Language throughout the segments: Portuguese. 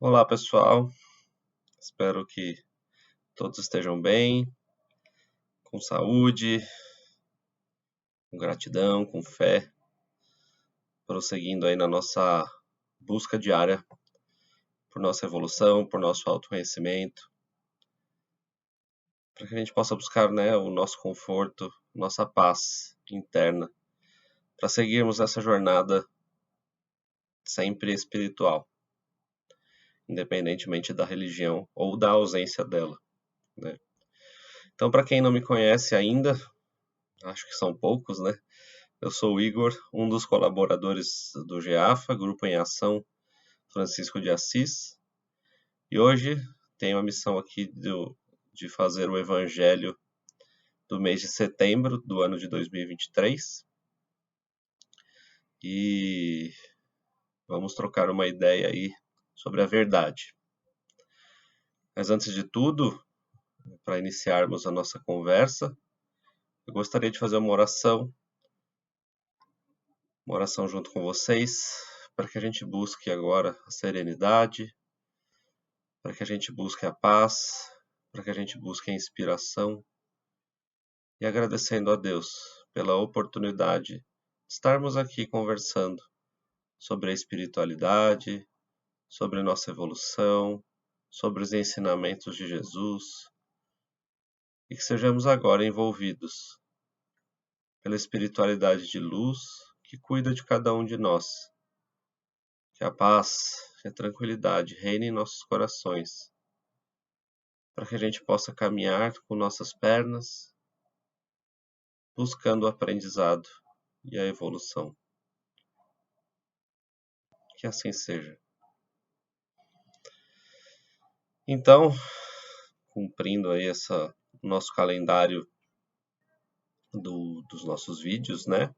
Olá, pessoal. Espero que todos estejam bem, com saúde, com gratidão, com fé, prosseguindo aí na nossa busca diária por nossa evolução, por nosso autoconhecimento, para que a gente possa buscar, o nosso conforto, nossa paz interna, para seguirmos essa jornada sempre espiritual, independentemente da religião ou da ausência dela, né? Então, para quem não me conhece ainda, acho que são poucos, né? Eu sou o Igor, um dos colaboradores do GEAFA, Grupo em Ação Francisco de Assis, e hoje tenho a missão aqui de fazer o Evangelho do mês de setembro do ano de 2023 e vamos trocar uma ideia aí sobre a verdade. Mas antes de tudo, para iniciarmos a nossa conversa, eu gostaria de fazer uma oração junto com vocês, para que a gente busque agora a serenidade, para que a gente busque a paz, para que a gente busque a inspiração e agradecendo a Deus pela oportunidade de estarmos aqui conversando sobre a espiritualidade, sobre nossa evolução, sobre os ensinamentos de Jesus e que sejamos agora envolvidos pela espiritualidade de luz que cuida de cada um de nós. Que a paz e a tranquilidade reinem em nossos corações, para que a gente possa caminhar com nossas pernas, buscando o aprendizado e a evolução. Que assim seja. Então, cumprindo aí nosso calendário dos nossos vídeos, né?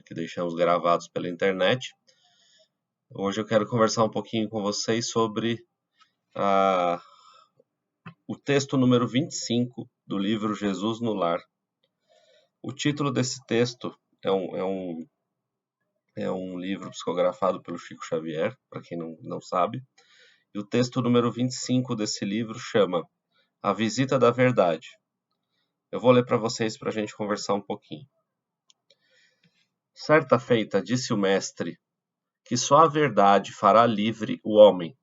Que deixamos gravados pela internet. Hoje eu quero conversar um pouquinho com vocês sobre o texto número 25 do livro Jesus no Lar. O título desse texto é um livro psicografado pelo Chico Xavier, para quem não sabe. E o texto número 25 desse livro chama A Visita da Verdade. Eu vou ler para vocês para a gente conversar um pouquinho. Certa feita, disse o mestre, que só a verdade fará livre o homem.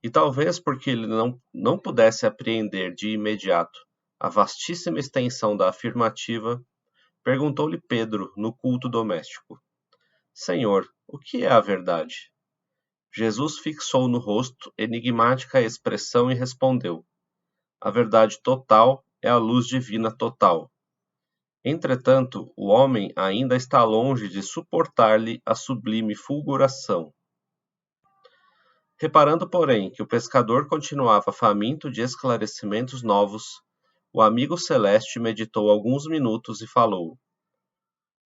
E talvez porque ele não pudesse apreender de imediato a vastíssima extensão da afirmativa, perguntou-lhe Pedro no culto doméstico: Senhor, o que é a verdade? Jesus fixou no rosto enigmática expressão e respondeu: A verdade total é a luz divina total. Entretanto, o homem ainda está longe de suportar-lhe a sublime fulguração. Reparando, porém, que o pescador continuava faminto de esclarecimentos novos, o amigo celeste meditou alguns minutos e falou: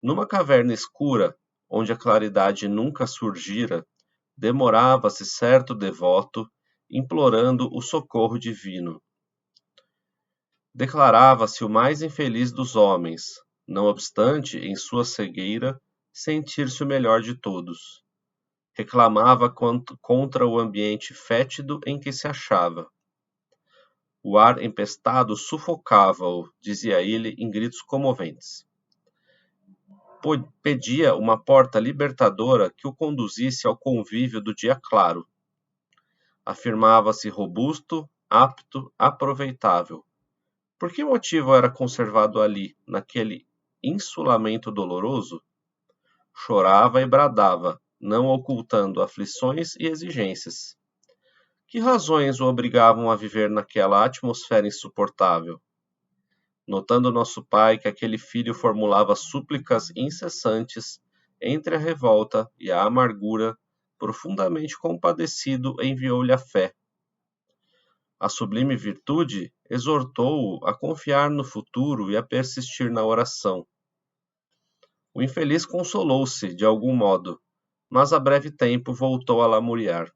Numa caverna escura, onde a claridade nunca surgira, demorava-se certo devoto, implorando o socorro divino. Declarava-se o mais infeliz dos homens, não obstante, em sua cegueira, sentir-se o melhor de todos. Reclamava contra o ambiente fétido em que se achava. O ar empestado sufocava-o, dizia ele em gritos comoventes. Pedia uma porta libertadora que o conduzisse ao convívio do dia claro. Afirmava-se robusto, apto, aproveitável. Por que motivo era conservado ali, naquele insulamento doloroso? Chorava e bradava, não ocultando aflições e exigências. Que razões o obrigavam a viver naquela atmosfera insuportável? Notando nosso pai que aquele filho formulava súplicas incessantes entre a revolta e a amargura, profundamente compadecido, enviou-lhe a fé. A sublime virtude exortou-o a confiar no futuro e a persistir na oração. O infeliz consolou-se, de algum modo, mas a breve tempo voltou a lamuriar.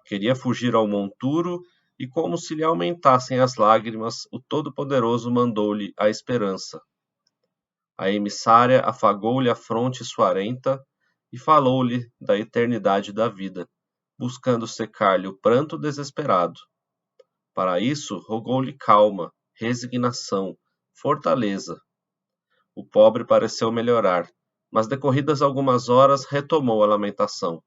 Queria fugir ao monturo e, como se lhe aumentassem as lágrimas, o Todo-Poderoso mandou-lhe a esperança. A emissária afagou-lhe a fronte suarenta e falou-lhe da eternidade da vida, buscando secar-lhe o pranto desesperado. Para isso, rogou-lhe calma, resignação, fortaleza. O pobre pareceu melhorar, mas decorridas algumas horas retomou a lamentação.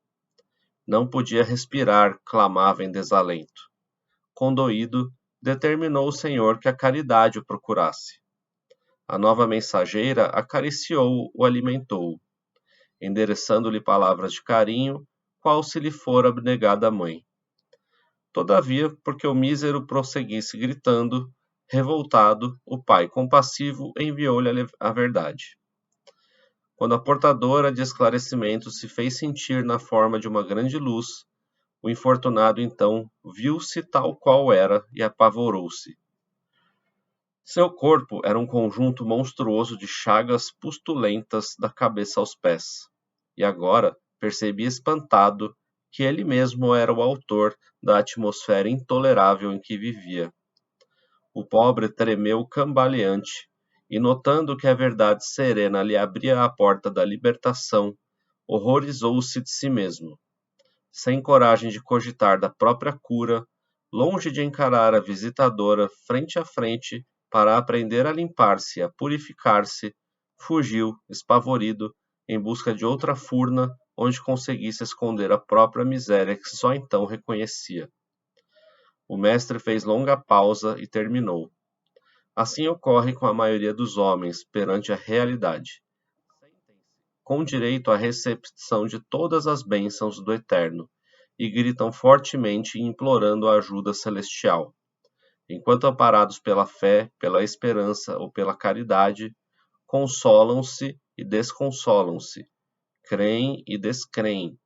Não podia respirar, clamava em desalento. Condoído, determinou o Senhor que a caridade o procurasse. A nova mensageira acariciou-o, o alimentou, endereçando-lhe palavras de carinho, qual se lhe fora abnegada a mãe. Todavia, porque o mísero prosseguisse gritando, revoltado, o pai compassivo enviou-lhe a verdade. Quando a portadora de esclarecimento se fez sentir na forma de uma grande luz, o infortunado então viu-se tal qual era e apavorou-se. Seu corpo era um conjunto monstruoso de chagas pustulentas da cabeça aos pés, e agora percebia espantado que ele mesmo era o autor da atmosfera intolerável em que vivia. O pobre tremeu cambaleante, e notando que a verdade serena lhe abria a porta da libertação, horrorizou-se de si mesmo. Sem coragem de cogitar da própria cura, longe de encarar a visitadora frente a frente para aprender a limpar-se e a purificar-se, fugiu, espavorido, em busca de outra furna onde conseguisse esconder a própria miséria que só então reconhecia. O mestre fez longa pausa e terminou. Assim ocorre com a maioria dos homens perante a realidade, com direito à recepção de todas as bênçãos do Eterno, e gritam fortemente implorando a ajuda celestial. Enquanto amparados pela fé, pela esperança ou pela caridade, consolam-se e desconsolam-se, creem e descreem,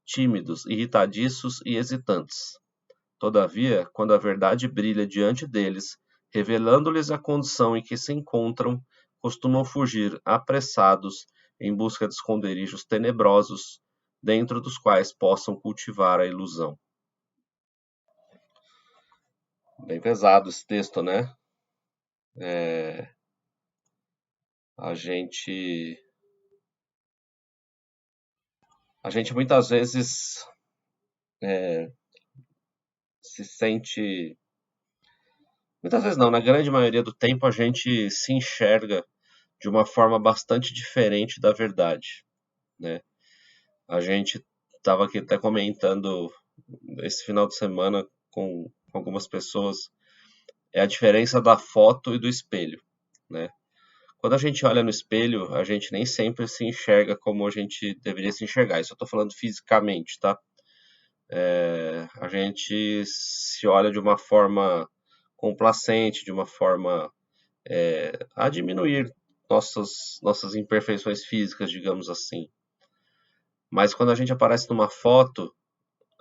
tímidos, irritadiços e hesitantes. Todavia, quando a verdade brilha diante deles, revelando-lhes a condição em que se encontram, costumam fugir apressados em busca de esconderijos tenebrosos, dentro dos quais possam cultivar a ilusão. Bem pesado esse texto, né? A gente muitas vezes se sente. Muitas vezes não, na grande maioria do tempo a gente se enxerga de uma forma bastante diferente da verdade, né? A gente estava aqui até comentando esse final de semana com algumas pessoas, é a diferença da foto e do espelho, né? Quando a gente olha no espelho, a gente nem sempre se enxerga como a gente deveria se enxergar. Isso eu estou falando fisicamente, tá? A gente se olha de uma forma complacente, de uma forma a diminuir nossas imperfeições físicas, digamos assim. Mas quando a gente aparece numa foto,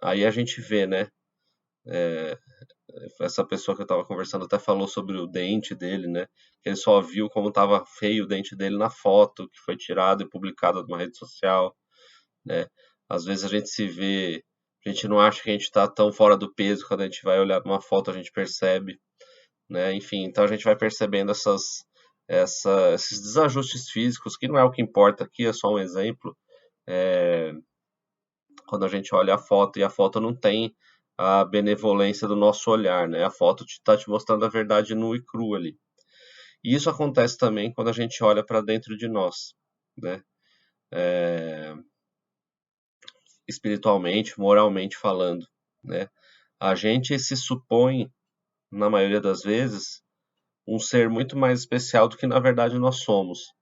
aí a gente vê, né? Essa pessoa que eu estava conversando até falou sobre o dente dele, né? Que ele só viu como estava feio o dente dele na foto que foi tirada e publicada numa rede social, né? Às vezes a gente se vê, a gente não acha que a gente está tão fora do peso, quando a gente vai olhar numa foto a gente percebe, né? Enfim, então a gente vai percebendo esses desajustes físicos, que não é o que importa aqui, é só um exemplo. Quando a gente olha a foto e a foto não tem a benevolência do nosso olhar, né? A foto está te mostrando a verdade nua e crua ali. E isso acontece também quando a gente olha para dentro de nós, né? Espiritualmente, moralmente falando, né? A gente se supõe, na maioria das vezes, um ser muito mais especial do que na verdade nós somos.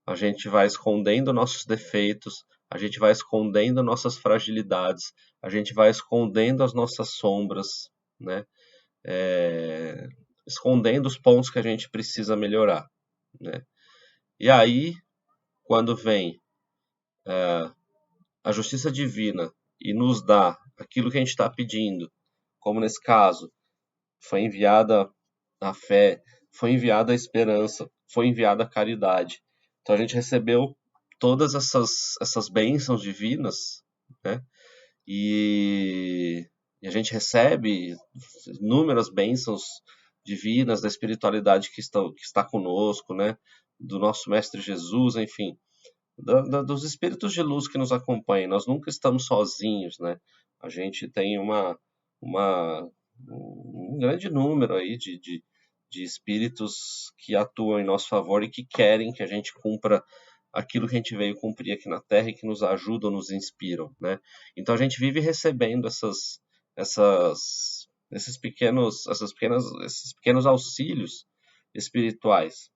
A gente vai escondendo nossos defeitos, a gente vai escondendo nossas fragilidades, a gente vai escondendo as nossas sombras, né? Escondendo os pontos que a gente precisa melhorar, né? E aí, quando vem a justiça divina e nos dá aquilo que a gente está pedindo, como nesse caso, foi enviada a fé, foi enviada a esperança, foi enviada a caridade. Então a gente recebeu todas essas bênçãos divinas, né? E a gente recebe inúmeras bênçãos divinas da espiritualidade que está conosco, né? Do nosso Mestre Jesus, enfim, dos espíritos de luz que nos acompanham. Nós nunca estamos sozinhos, né? A gente tem um grande número aí de espíritos que atuam em nosso favor e que querem que a gente cumpra aquilo que a gente veio cumprir aqui na Terra e que nos ajudam, nos inspiram, né? Então a gente vive recebendo esses pequenos auxílios espirituais.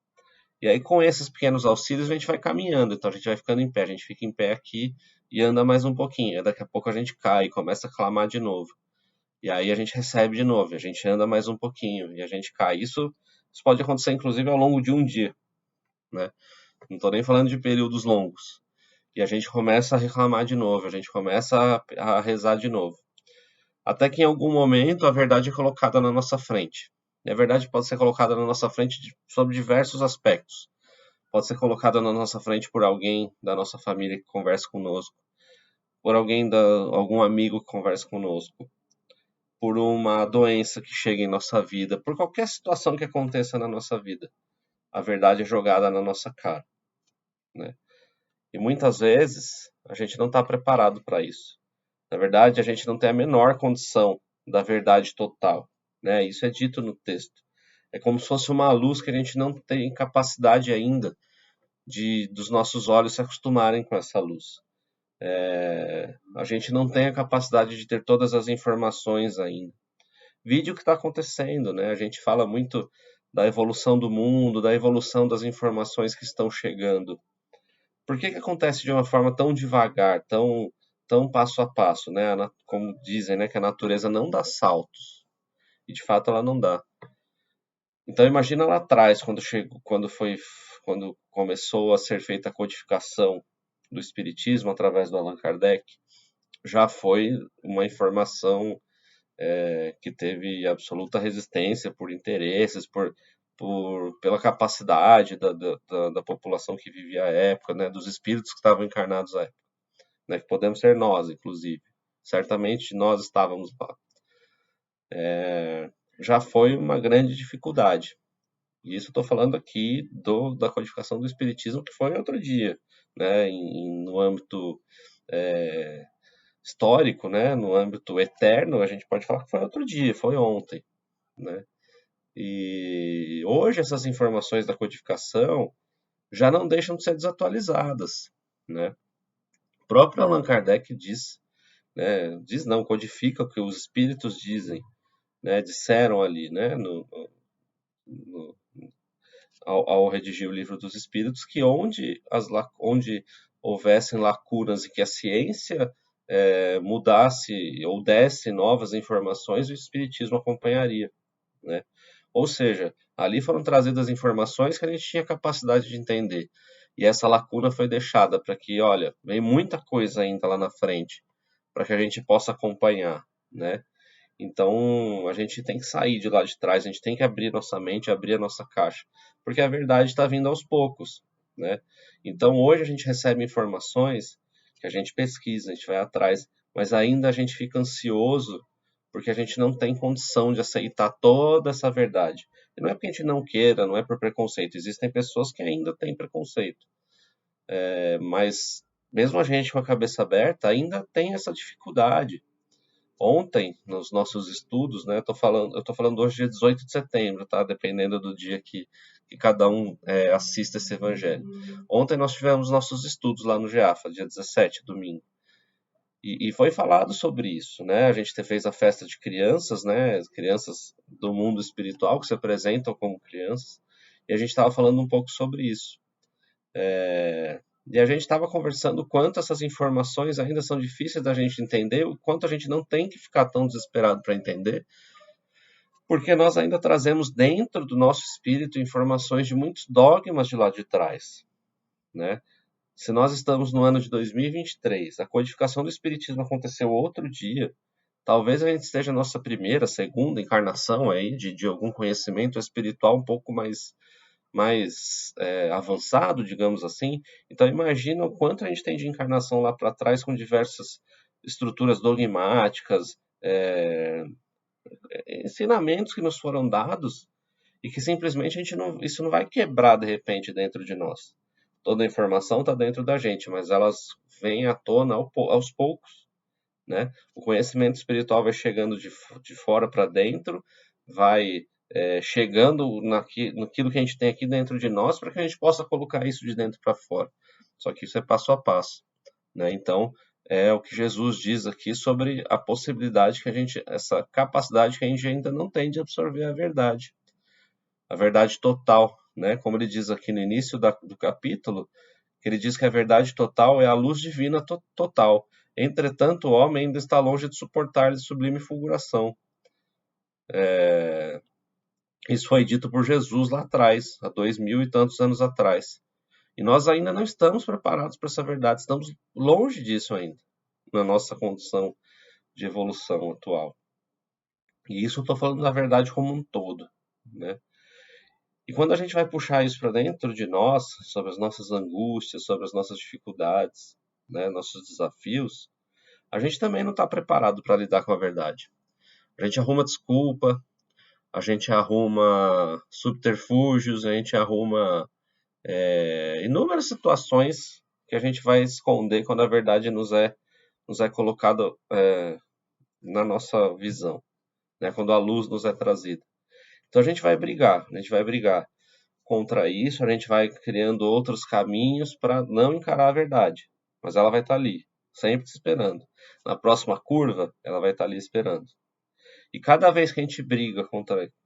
E aí com esses pequenos auxílios a gente vai caminhando, então a gente vai ficando em pé, a gente fica em pé aqui e anda mais um pouquinho, daqui a pouco a gente cai e começa a clamar de novo. E aí a gente recebe de novo, a gente anda mais um pouquinho e a gente cai. Isso pode acontecer inclusive ao longo de um dia, né? Não estou nem falando de períodos longos. E a gente começa a reclamar de novo, a gente começa a rezar de novo. Até que em algum momento a verdade é colocada na nossa frente. E a verdade pode ser colocada na nossa frente sob diversos aspectos. Pode ser colocada na nossa frente por alguém da nossa família que conversa conosco, por algum amigo que conversa conosco, por uma doença que chega em nossa vida, por qualquer situação que aconteça na nossa vida. A verdade é jogada na nossa cara, né? E muitas vezes a gente não está preparado para isso. Na verdade, a gente não tem a menor condição da verdade total, né? Isso é dito no texto. É como se fosse uma luz que a gente não tem capacidade ainda dos nossos olhos se acostumarem com essa luz. A gente não tem a capacidade de ter todas as informações ainda. Vide o que está acontecendo, né? A gente fala muito da evolução do mundo, da evolução das informações que estão chegando. Por que acontece de uma forma tão devagar, tão passo a passo, né? Como dizem, né, que a natureza não dá saltos. E de fato ela não dá. Então imagina lá atrás, quando começou a ser feita a codificação do espiritismo através do Allan Kardec, já foi uma informação que teve absoluta resistência por interesses, pela capacidade da população que vivia à época, né, dos espíritos que estavam encarnados à época, né, que podemos ser nós, inclusive. Certamente nós estávamos lá. Já foi uma grande dificuldade. E isso estou falando aqui da codificação do Espiritismo, que foi outro dia, né, no âmbito histórico, né, no âmbito eterno, a gente pode falar que foi outro dia, foi ontem, né? E hoje essas informações da codificação já não deixam de ser desatualizadas, né? O próprio Allan Kardec diz, né, diz não, codifica o que os espíritos dizem, né, disseram ali, né, ao redigir o Livro dos Espíritos, que onde houvessem lacunas e que a ciência mudasse ou desse novas informações, o Espiritismo acompanharia, né? Ou seja, ali foram trazidas informações que a gente tinha capacidade de entender. E essa lacuna foi deixada para que, olha, vem muita coisa ainda lá na frente, para que a gente possa acompanhar, né? Então, a gente tem que sair de lá de trás, a gente tem que abrir nossa mente, abrir a nossa caixa, porque a verdade está vindo aos poucos, né? Então, hoje a gente recebe informações que a gente pesquisa, a gente vai atrás, mas ainda a gente fica ansioso porque a gente não tem condição de aceitar toda essa verdade. E não é porque a gente não queira, não é por preconceito. Existem pessoas que ainda têm preconceito, mas mesmo a gente com a cabeça aberta ainda tem essa dificuldade. Ontem, nos nossos estudos, né, eu tô falando hoje, dia 18 de setembro, tá? Dependendo do dia que cada um assista esse evangelho. Ontem nós tivemos nossos estudos lá no GEAFA, dia 17, domingo. E foi falado sobre isso, né? A gente fez a festa de crianças, né? Crianças do mundo espiritual que se apresentam como crianças. E a gente estava falando um pouco sobre isso. E a gente estava conversando o quanto essas informações ainda são difíceis da gente entender, o quanto a gente não tem que ficar tão desesperado para entender, porque nós ainda trazemos dentro do nosso espírito informações de muitos dogmas de lá de trás, né? Se nós estamos no ano de 2023, a codificação do espiritismo aconteceu outro dia, talvez a gente esteja na nossa primeira, segunda encarnação aí de algum conhecimento espiritual um pouco mais avançado, digamos assim. Então imagina o quanto a gente tem de encarnação lá para trás com diversas estruturas dogmáticas, ensinamentos que nos foram dados e que simplesmente isso não vai quebrar de repente dentro de nós. Toda a informação está dentro da gente, mas elas vêm à tona aos poucos, né? O conhecimento espiritual vai chegando de fora para dentro, vai chegando naquilo que a gente tem aqui dentro de nós, para que a gente possa colocar isso de dentro para fora. Só que isso é passo a passo, né? Então, é o que Jesus diz aqui sobre a possibilidade que essa capacidade que a gente ainda não tem de absorver a verdade total, né? Como ele diz aqui no início do capítulo, que ele diz que a verdade total é a luz divina total. Entretanto, o homem ainda está longe de suportar a sublime fulguração. Isso foi dito por Jesus lá atrás, há 2000 e tantos anos atrás. E nós ainda não estamos preparados para essa verdade, estamos longe disso ainda, na nossa condição de evolução atual. E isso eu estou falando da verdade como um todo, né? E quando a gente vai puxar isso para dentro de nós, sobre as nossas angústias, sobre as nossas dificuldades, né, nossos desafios, a gente também não está preparado para lidar com a verdade. A gente arruma desculpa, a gente arruma subterfúgios, a gente arruma inúmeras situações que a gente vai esconder quando a verdade nos é colocada na nossa visão, né? Quando a luz nos é trazida. Então a gente vai brigar contra isso, a gente vai criando outros caminhos para não encarar a verdade, mas ela vai estar ali, sempre esperando. Na próxima curva, ela vai estar ali esperando. E cada vez que a gente briga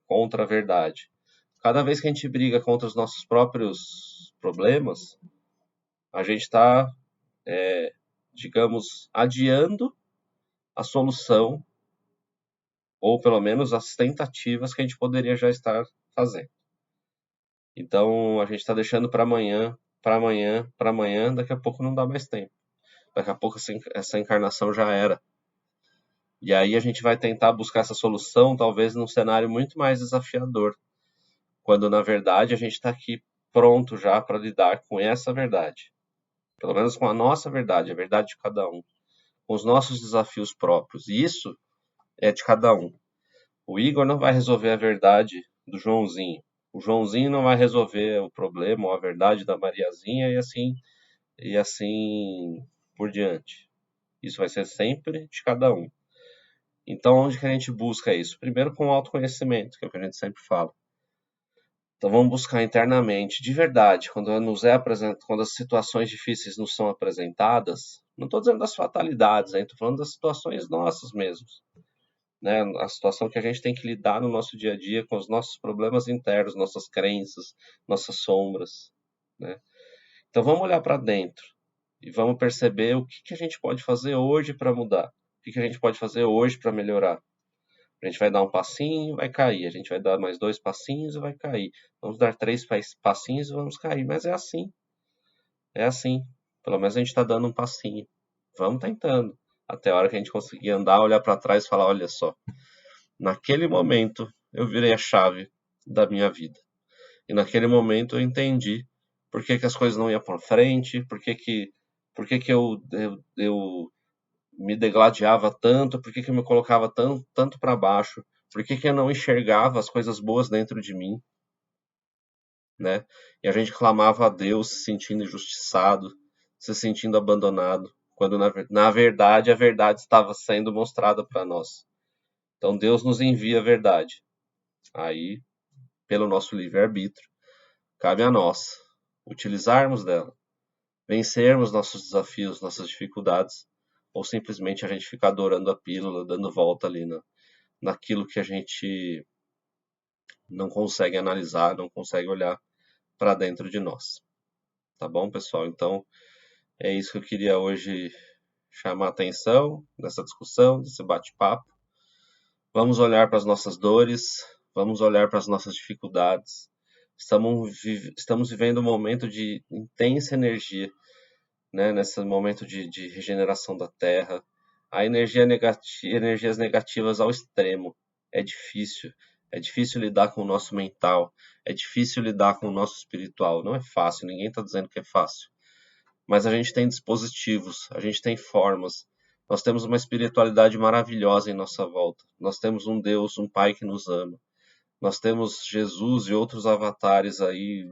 contra a verdade, cada vez que a gente briga contra os nossos próprios problemas, a gente está, digamos, adiando a solução, ou pelo menos as tentativas que a gente poderia já estar fazendo. Então a gente está deixando para amanhã, para amanhã, para amanhã, daqui a pouco não dá mais tempo. Daqui a pouco essa encarnação já era. E aí a gente vai tentar buscar essa solução, talvez num cenário muito mais desafiador, quando na verdade a gente está aqui pronto já para lidar com essa verdade. Pelo menos com a nossa verdade, a verdade de cada um, com os nossos desafios próprios. E isso é de cada um. O Igor não vai resolver a verdade do Joãozinho. O Joãozinho não vai resolver o problema ou a verdade da Mariazinha e assim por diante. Isso vai ser sempre de cada um. Então, onde que a gente busca isso? Primeiro com o autoconhecimento, que é o que a gente sempre fala. Então, vamos buscar internamente, de verdade, quando as situações difíceis nos são apresentadas, não estou dizendo das fatalidades, estou falando das situações nossas mesmos, né? A situação que a gente tem que lidar no nosso dia a dia com os nossos problemas internos, nossas crenças, nossas sombras, né? Então, vamos olhar para dentro e vamos perceber o que a gente pode fazer hoje para mudar, o que a gente pode fazer hoje para melhorar. A gente vai dar um passinho, vai cair. A gente vai dar mais 2 passinhos e vai cair. Vamos dar 3 passinhos e vamos cair. Mas é assim. É assim. Pelo menos a gente está dando um passinho. Vamos tentando. Até a hora que a gente conseguir andar, olhar para trás e falar: olha só, naquele momento eu virei a chave da minha vida. E naquele momento eu entendi por que as coisas não iam para frente, por que eu me degladiava tanto, por que eu me colocava tanto para baixo, por que eu não enxergava as coisas boas dentro de mim, né? E a gente clamava a Deus se sentindo injustiçado, se sentindo abandonado, quando na verdade a verdade estava sendo mostrada para nós. Então Deus nos envia a verdade. Aí, pelo nosso livre-arbítrio, cabe a nós utilizarmos dela, vencermos nossos desafios, nossas dificuldades, ou simplesmente a gente ficar adorando a pílula, dando volta ali naquilo que a gente não consegue analisar, não consegue olhar para dentro de nós. Tá bom, pessoal? Então, é isso que eu queria hoje chamar a atenção nessa discussão, desse bate-papo. Vamos olhar para as nossas dores, vamos olhar para as nossas dificuldades. Estamos vivendo um momento de intensa energia, né? Nesse momento de regeneração da Terra. A energias negativas ao extremo. É difícil. É difícil lidar com o nosso mental. É difícil lidar com o nosso espiritual. Não é fácil, ninguém está dizendo que é fácil. Mas a gente tem dispositivos, a gente tem formas. Nós temos uma espiritualidade maravilhosa em nossa volta. Nós temos um Deus, um Pai que nos ama. Nós temos Jesus e outros avatares aí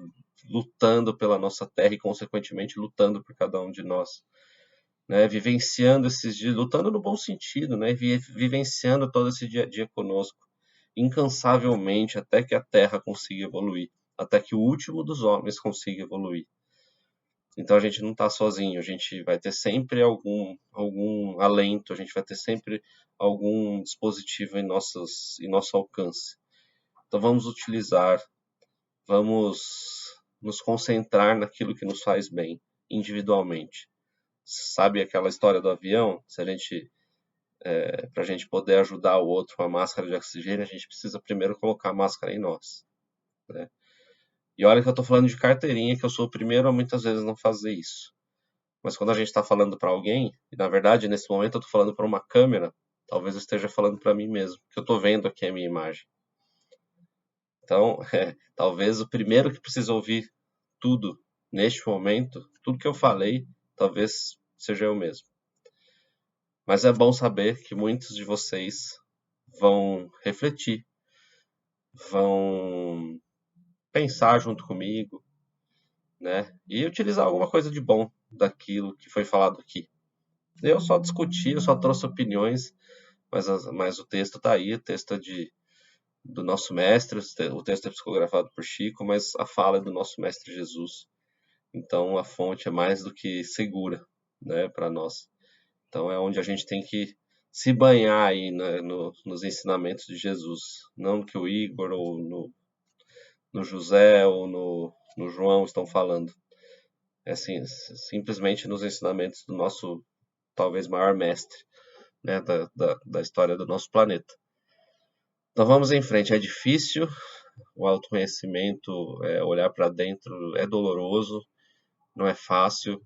lutando pela nossa terra e, consequentemente, lutando por cada um de nós. né, vivenciando esses dias, lutando no bom sentido, né, vivenciando todo esse dia a dia conosco, incansavelmente, até que a Terra consiga evoluir, até que o último dos homens consiga evoluir. Então a gente não está sozinho, a gente vai ter sempre algum alento, a gente vai ter sempre algum dispositivo em nosso alcance. Então vamos utilizar, vamos nos concentrar naquilo que nos faz bem, individualmente. Sabe aquela história do avião? Se a gente, para a gente poder ajudar o outro com a máscara de oxigênio, a gente precisa primeiro colocar a máscara em nós, né? E olha que eu estou falando de carteirinha, que eu sou o primeiro a muitas vezes não fazer isso. Mas quando a gente está falando para alguém, e na verdade nesse momento eu estou falando para uma câmera, talvez eu esteja falando para mim mesmo, que eu estou vendo aqui a minha imagem. Então, talvez o primeiro que precisa ouvir tudo neste momento, tudo que eu falei, talvez seja eu mesmo. Mas é bom saber que muitos de vocês vão refletir, vão pensar junto comigo, né? E utilizar alguma coisa de bom daquilo que foi falado aqui. Eu só discuti, eu só trouxe opiniões, mas o texto está aí, o texto é do nosso mestre, o texto é psicografado por Chico, mas a fala é do nosso mestre Jesus. Então a fonte é mais do que segura, né, para nós. Então é onde a gente tem que se banhar aí, né, nos ensinamentos de Jesus, não no que o Igor ou no José ou no João estão falando. É assim, simplesmente nos ensinamentos do nosso talvez maior mestre, né, da história do nosso planeta. Então vamos em frente. É difícil, o autoconhecimento, olhar para dentro é doloroso, não é fácil.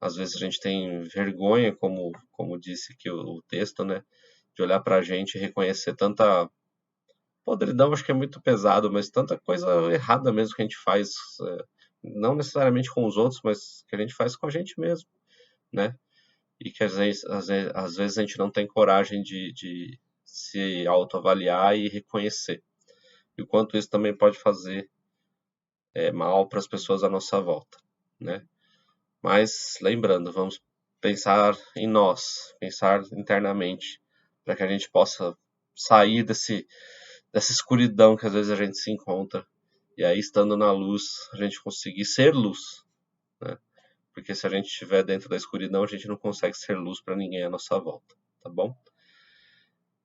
Às vezes a gente tem vergonha, como disse aqui o texto, né, de olhar para a gente e reconhecer tanta podridão, acho que é muito pesado, mas tanta coisa errada mesmo que a gente faz, não necessariamente com os outros, mas que a gente faz com a gente mesmo, né? E que às vezes a gente não tem coragem de se autoavaliar e reconhecer. E o quanto isso também pode fazer mal para as pessoas à nossa volta, né? Mas lembrando, vamos pensar em nós, pensar internamente, para que a gente possa sair dessa escuridão que às vezes a gente se encontra. E aí, estando na luz, a gente conseguir ser luz, né? Porque se a gente estiver dentro da escuridão, a gente não consegue ser luz para ninguém à nossa volta, tá bom?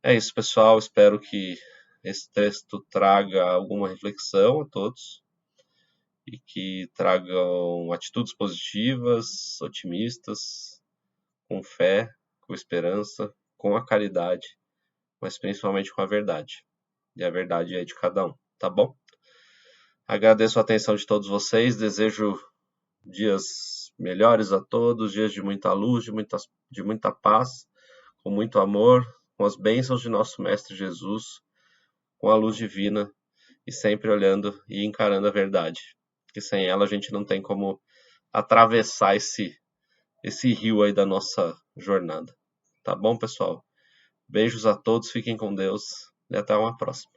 É isso, pessoal. Espero que esse texto traga alguma reflexão a todos e que tragam atitudes positivas, otimistas, com fé, com esperança, com a caridade, mas principalmente com a verdade. E a verdade é de cada um, tá bom? Agradeço a atenção de todos vocês, desejo dias melhores a todos, dias de muita luz, de muita paz, com muito amor, com as bênçãos de nosso Mestre Jesus, com a luz divina e sempre olhando e encarando a verdade, que sem ela a gente não tem como atravessar esse rio aí da nossa jornada. Tá bom, pessoal? Beijos a todos, fiquem com Deus e até uma próxima.